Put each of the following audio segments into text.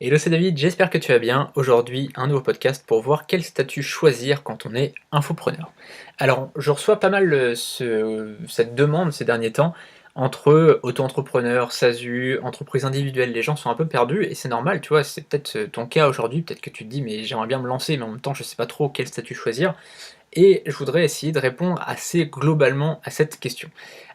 Hello, c'est David, j'espère que tu vas bien. Aujourd'hui, un nouveau podcast pour voir quel statut choisir quand on est infopreneur. Alors, je reçois pas mal cette demande ces derniers temps entre auto-entrepreneur, SASU, entreprise individuelle. Les gens sont un peu perdus et c'est normal, tu vois. C'est peut-être ton cas aujourd'hui. Peut-être que tu te dis, mais j'aimerais bien me lancer, mais en même temps, je sais pas trop quel statut choisir. Et je voudrais essayer de répondre assez globalement à cette question.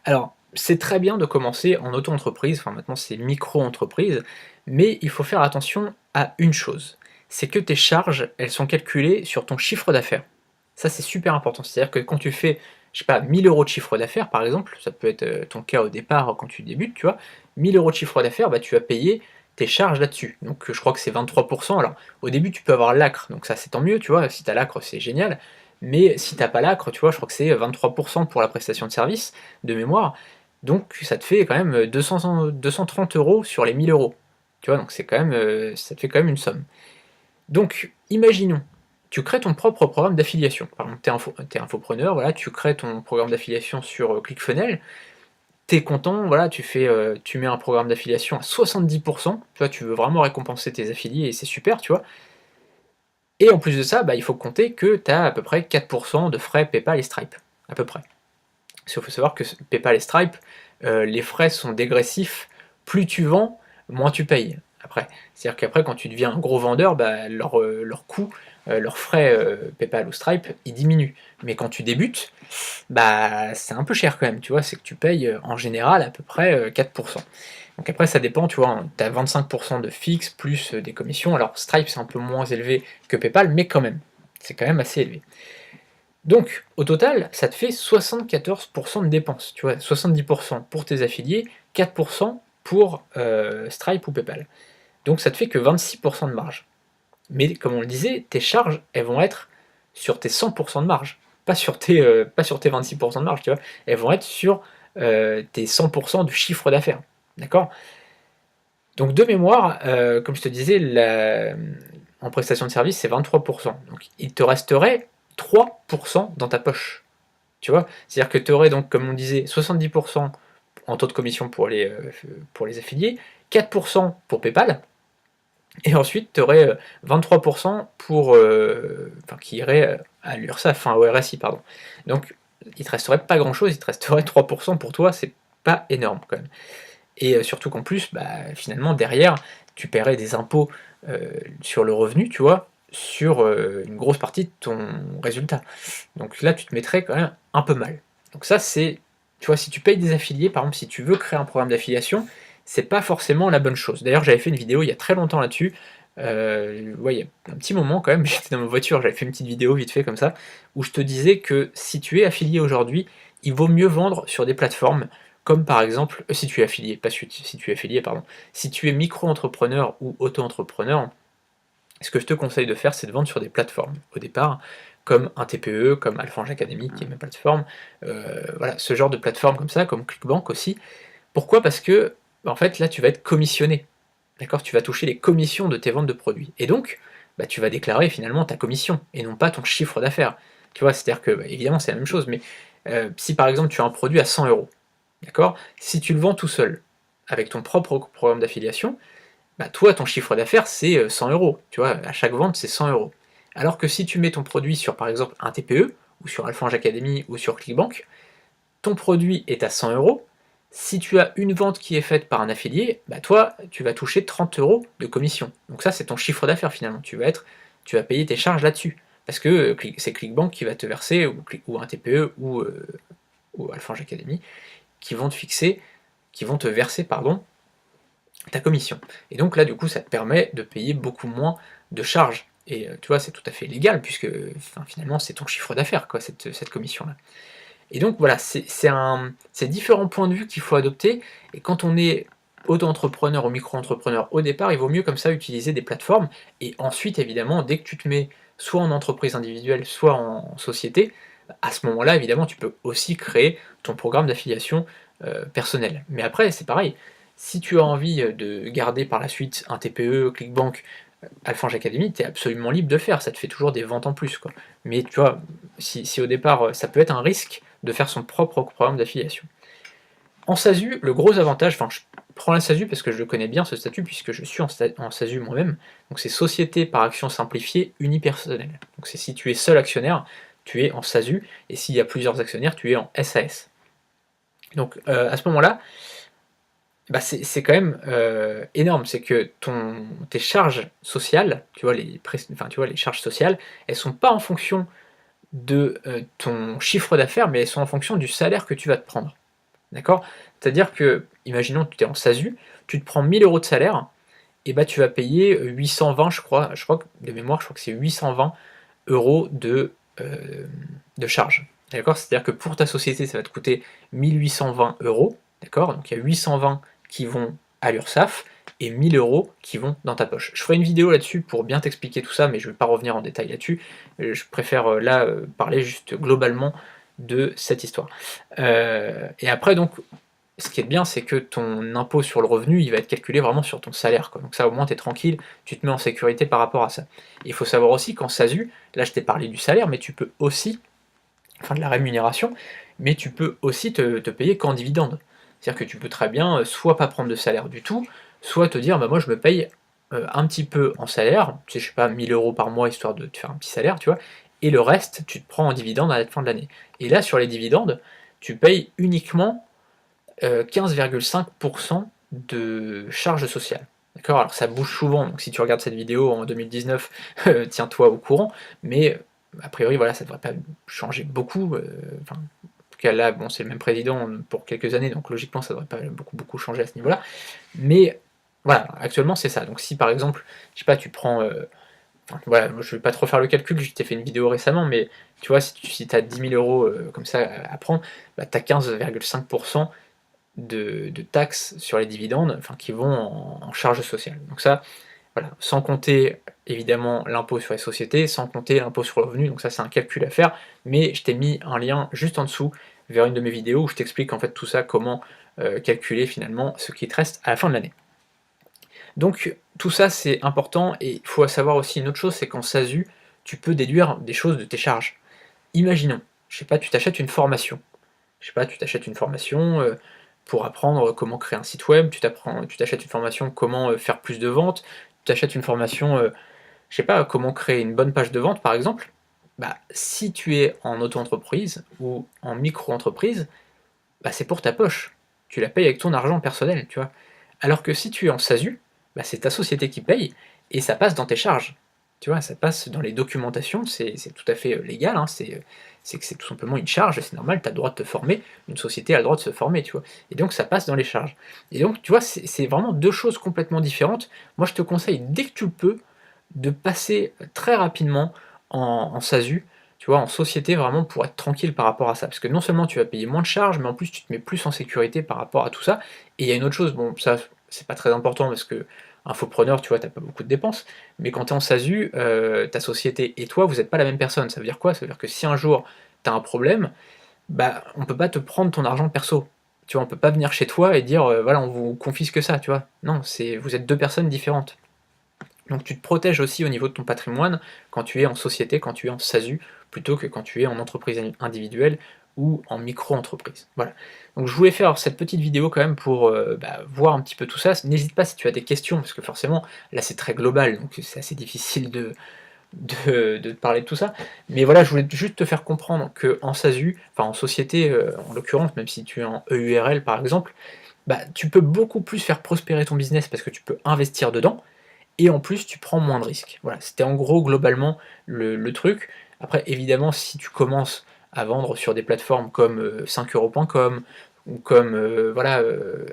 Alors, c'est très bien de commencer en auto-entreprise, enfin maintenant c'est micro-entreprise, mais il faut faire attention à une chose, c'est que tes charges, elles sont calculées sur ton chiffre d'affaires. Ça c'est super important, c'est-à-dire que quand tu fais, je sais pas, 1000 euros de chiffre d'affaires par exemple, ça peut être ton cas au départ quand tu débutes, tu vois, 1000 euros de chiffre d'affaires, bah, tu vas payer tes charges là-dessus. Donc je crois que c'est 23%. Alors au début tu peux avoir l'acre, donc ça c'est tant mieux, tu vois, si tu as l'acre c'est génial, mais si t'as pas l'acre, tu vois, je crois que c'est 23% pour la prestation de service, de mémoire, donc ça te fait quand même 230 euros sur les 1000 euros. Tu vois, donc c'est quand même, ça te fait quand même une somme. Donc, imaginons, tu crées ton propre programme d'affiliation. Par exemple, t'es infopreneur, voilà, tu crées ton programme d'affiliation sur ClickFunnels, t'es content, voilà, tu mets un programme d'affiliation à 70%, tu vois, tu veux vraiment récompenser tes affiliés et c'est super, tu vois. Et en plus de ça, bah, il faut compter que tu as à peu près 4% de frais PayPal et Stripe, à peu près. Parce qu'il faut savoir que PayPal et Stripe, les frais sont dégressifs, plus tu vends, moins tu payes. Après, c'est-à-dire qu'après, quand tu deviens un gros vendeur, bah, leur coût, leurs frais PayPal ou Stripe, ils diminuent. Mais quand tu débutes, bah, c'est un peu cher quand même, tu vois, c'est que tu payes en général à peu près 4%. Donc après, ça dépend, tu vois, tu as 25% de fixe plus des commissions. Alors Stripe, c'est un peu moins élevé que PayPal, mais quand même, c'est quand même assez élevé. Donc, au total, ça te fait 74% de dépenses, tu vois, 70% pour tes affiliés, 4% pour Stripe ou PayPal. Donc ça te fait que 26% de marge. Mais comme on le disait, tes charges, elles vont être sur tes 100% de marge, pas sur tes 26% de marge, tu vois, elles vont être sur tes 100% du chiffre d'affaires. D'accord? Donc de mémoire, comme je te disais, en prestation de service, c'est 23%. Donc il te resterait 3% dans ta poche. Tu vois? C'est-à-dire que tu aurais donc, comme on disait, 70% en taux de commission pour les affiliés, 4% pour PayPal, et ensuite tu aurais 23% qui irait à l'URSSAF, enfin au RSI, pardon. Donc il te resterait pas grand-chose, il te resterait 3% pour toi, c'est pas énorme quand même. Et surtout qu'en plus, bah, finalement, derrière, tu paierais des impôts sur le revenu, tu vois, sur une grosse partie de ton résultat. Donc là, tu te mettrais quand même un peu mal. Donc ça, c'est, tu vois, si tu payes des affiliés, par exemple, si tu veux créer un programme d'affiliation, c'est pas forcément la bonne chose. D'ailleurs, j'avais fait une vidéo il y a très longtemps là-dessus. Ouais, il y a un petit moment quand même, j'étais dans ma voiture, j'avais fait une petite vidéo vite fait comme ça, où je te disais que si tu es affilié aujourd'hui, il vaut mieux vendre sur des plateformes comme par exemple, si tu es affilié, pas si tu es affilié, pardon, si tu es micro-entrepreneur ou auto-entrepreneur, ce que je te conseille de faire, c'est de vendre sur des plateformes au départ, comme un TPE, comme Alphonse Academy, qui est ma plateforme, voilà, ce genre de plateforme comme ça, comme ClickBank aussi. Pourquoi? Parce que, bah, en fait, là, tu vas être commissionné, d'accord? Tu vas toucher les commissions de tes ventes de produits. Et donc, bah, tu vas déclarer finalement ta commission, et non pas ton chiffre d'affaires. Tu vois, c'est-à-dire que, bah, évidemment, c'est la même chose, mais si par exemple tu as un produit à 100 euros, d'accord? Si tu le vends tout seul, avec ton propre programme d'affiliation, bah toi, ton chiffre d'affaires, c'est 100 euros. Tu vois, à chaque vente, c'est 100 euros. Alors que si tu mets ton produit sur, par exemple, un TPE, ou sur Alphonse Academy, ou sur ClickBank, ton produit est à 100 euros. Si tu as une vente qui est faite par un affilié, bah toi, tu vas toucher 30 euros de commission. Donc ça, c'est ton chiffre d'affaires finalement. Tu vas payer tes charges là-dessus. Parce que c'est ClickBank qui va te verser, ou un TPE, ou Alphonse Academy, qui vont te fixer, qui vont te verser, pardon, ta commission. Et donc là, du coup, ça te permet de payer beaucoup moins de charges. Et tu vois, c'est tout à fait légal, puisque finalement, c'est ton chiffre d'affaires, quoi, cette commission-là. Et donc voilà, c'est différents points de vue qu'il faut adopter. Et quand on est auto-entrepreneur ou micro-entrepreneur au départ, il vaut mieux comme ça utiliser des plateformes. Et ensuite, évidemment, dès que tu te mets soit en entreprise individuelle, soit en société, à ce moment-là, évidemment, tu peux aussi créer ton programme d'affiliation personnel. Mais après, c'est pareil. Si tu as envie de garder par la suite un TPE, ClickBank, Alphonse Academy, tu es absolument libre de le faire, ça te fait toujours des ventes en plus, quoi. Mais tu vois, si au départ, ça peut être un risque de faire son propre programme d'affiliation. En SASU, le gros avantage, enfin, prends la SASU parce que je le connais bien ce statut puisque je suis en SASU moi-même. Donc c'est Société par action simplifiée unipersonnelle. Donc c'est si tu es seul actionnaire, tu es en SASU, et s'il y a plusieurs actionnaires, tu es en SAS. Donc à ce moment-là, bah, c'est quand même énorme, c'est que tes charges sociales, tu vois, les charges sociales, elles sont pas en fonction de ton chiffre d'affaires, mais elles sont en fonction du salaire que tu vas te prendre. D'accord? C'est-à-dire que, imaginons que tu es en SASU, tu te prends 1 000 € de salaire, et bah tu vas payer 820, je crois que de mémoire, je crois que c'est 820 € de charges. D'accord? C'est-à-dire que pour ta société, ça va te coûter 1 820 €, d'accord? Donc il y a 820 qui vont à l'URSSAF et 1 000 € qui vont dans ta poche. Je ferai une vidéo là-dessus pour bien t'expliquer tout ça, mais je ne vais pas revenir en détail là-dessus. Je préfère là parler juste globalement de cette histoire. Et après, donc, ce qui est bien, c'est que ton impôt sur le revenu, il va être calculé vraiment sur ton salaire, quoi. Donc ça, au moins, tu es tranquille, tu te mets en sécurité par rapport à ça. Il faut savoir aussi qu'en SASU, là, je t'ai parlé du salaire, mais tu peux aussi, enfin de la rémunération, mais tu peux aussi te payer qu'en dividende. C'est-à-dire que tu peux très bien soit pas prendre de salaire du tout, soit te dire, bah moi, je me paye un petit peu en salaire, tu sais, je sais pas, 1 000 € par mois, histoire de te faire un petit salaire, tu vois, et le reste, tu te prends en dividende à la fin de l'année. Et là, sur les dividendes, tu payes uniquement 15,5% de charges sociales. D'accord? Alors ça bouge souvent, donc si tu regardes cette vidéo en 2019, tiens-toi au courant, mais a priori, voilà, ça ne devrait pas changer beaucoup. Enfin, en tout cas, là, bon, c'est le même président pour quelques années, donc logiquement, ça ne devrait pas beaucoup changer à ce niveau-là. Mais voilà, actuellement, c'est ça. Donc si par exemple, je sais pas, tu prends. Enfin, voilà, je ne vais pas trop faire le calcul, je t'ai fait une vidéo récemment, mais tu vois, si tu as 10 000 € comme ça à prendre, bah, tu as 15,5% de taxes sur les dividendes, enfin qui vont en charges sociales. Donc ça, voilà, sans compter évidemment l'impôt sur les sociétés, sans compter l'impôt sur le revenu, donc ça c'est un calcul à faire, mais je t'ai mis un lien juste en dessous vers une de mes vidéos où je t'explique en fait tout ça, comment calculer finalement ce qui te reste à la fin de l'année. Donc tout ça c'est important, et il faut savoir aussi une autre chose, c'est qu'en SASU, tu peux déduire des choses de tes charges. Imaginons, je sais pas, tu t'achètes une formation. Je sais pas, tu t'achètes une formation pour apprendre comment créer un site web, tu t'achètes une formation comment faire plus de ventes, tu t'achètes une formation, je sais pas, comment créer une bonne page de vente par exemple. Bah, si tu es en auto-entreprise ou en micro-entreprise, bah, c'est pour ta poche. Tu la payes avec ton argent personnel, tu vois. Alors que si tu es en SASU, bah, c'est ta société qui paye et ça passe dans tes charges. Tu vois, ça passe dans les documentations, c'est tout à fait légal, hein, c'est que c'est tout simplement une charge, c'est normal, tu as le droit de te former, une société a le droit de se former, tu vois. Et donc ça passe dans les charges. Et donc, tu vois, c'est vraiment deux choses complètement différentes. Moi, je te conseille, dès que tu le peux, de passer très rapidement en SASU, tu vois, en société, vraiment pour être tranquille par rapport à ça. Parce que non seulement tu vas payer moins de charges, mais en plus tu te mets plus en sécurité par rapport à tout ça. Et il y a une autre chose, bon, ça c'est pas très important parce que infopreneur, tu vois, t'as pas beaucoup de dépenses, mais quand tu es en SASU, ta société et toi, vous n'êtes pas la même personne. Ça veut dire quoi? Ça veut dire que si un jour tu as un problème, bah, on peut pas te prendre ton argent perso. Tu vois, on peut pas venir chez toi et dire, voilà, on vous confisque ça, tu vois? Non, vous êtes deux personnes différentes. Donc tu te protèges aussi au niveau de ton patrimoine quand tu es en société, quand tu es en SASU, plutôt que quand tu es en entreprise individuelle ou en micro-entreprise. Voilà. Donc je voulais faire cette petite vidéo quand même pour voir un petit peu tout ça. N'hésite pas si tu as des questions, parce que forcément, là c'est très global, donc c'est assez difficile de te parler de tout ça. Mais voilà, je voulais juste te faire comprendre qu'en SASU, enfin en société en l'occurrence, même si tu es en EURL par exemple, bah, tu peux beaucoup plus faire prospérer ton business parce que tu peux investir dedans, et en plus tu prends moins de risques. Voilà, c'était en gros globalement le truc. Après évidemment si tu commences à vendre sur des plateformes comme 5euros.com ou comme voilà,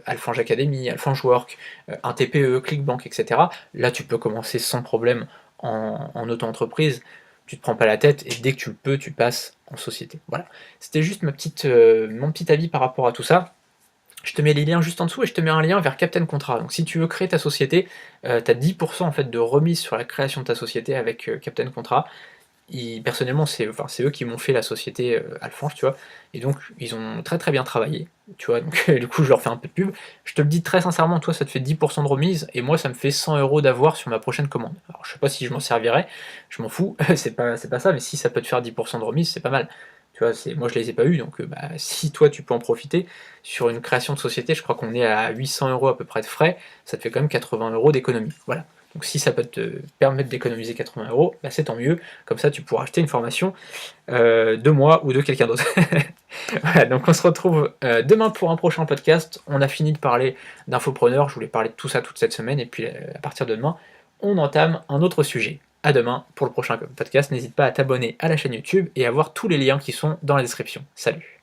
Alphonse Academy, Alphonse Work, un TPE, Clickbank, etc. Là tu peux commencer sans problème en auto-entreprise, tu te prends pas la tête et dès que tu le peux, tu passes en société. Voilà, c'était juste mon petit avis par rapport à tout ça. Je te mets les liens juste en dessous et je te mets un lien vers Captain Contrat. Donc si tu veux créer ta société, tu as 10% en fait de remise sur la création de ta société avec Captain Contrat. Personnellement, c'est eux qui m'ont fait la société Alphonse, tu vois. Et donc ils ont très très bien travaillé, tu vois. Donc du coup, je leur fais un peu de pub. Je te le dis très sincèrement, toi, ça te fait 10% de remise et moi, ça me fait 100 € d'avoir sur ma prochaine commande. Alors je sais pas si je m'en servirai, je m'en fous, c'est pas ça, mais si ça peut te faire 10% de remise, c'est pas mal. Tu vois, moi je les ai pas eu, donc si toi tu peux en profiter, sur une création de société, je crois qu'on est à 800 € à peu près de frais, ça te fait quand même 80 € d'économie. Voilà. Donc si ça peut te permettre d'économiser 80 €, c'est tant mieux. Comme ça, tu pourras acheter une formation de moi ou de quelqu'un d'autre. Voilà, donc on se retrouve demain pour un prochain podcast. On a fini de parler d'infopreneurs, je voulais parler de tout ça toute cette semaine, et puis à partir de demain, on entame un autre sujet. À demain pour le prochain podcast. N'hésite pas à t'abonner à la chaîne YouTube et à voir tous les liens qui sont dans la description. Salut!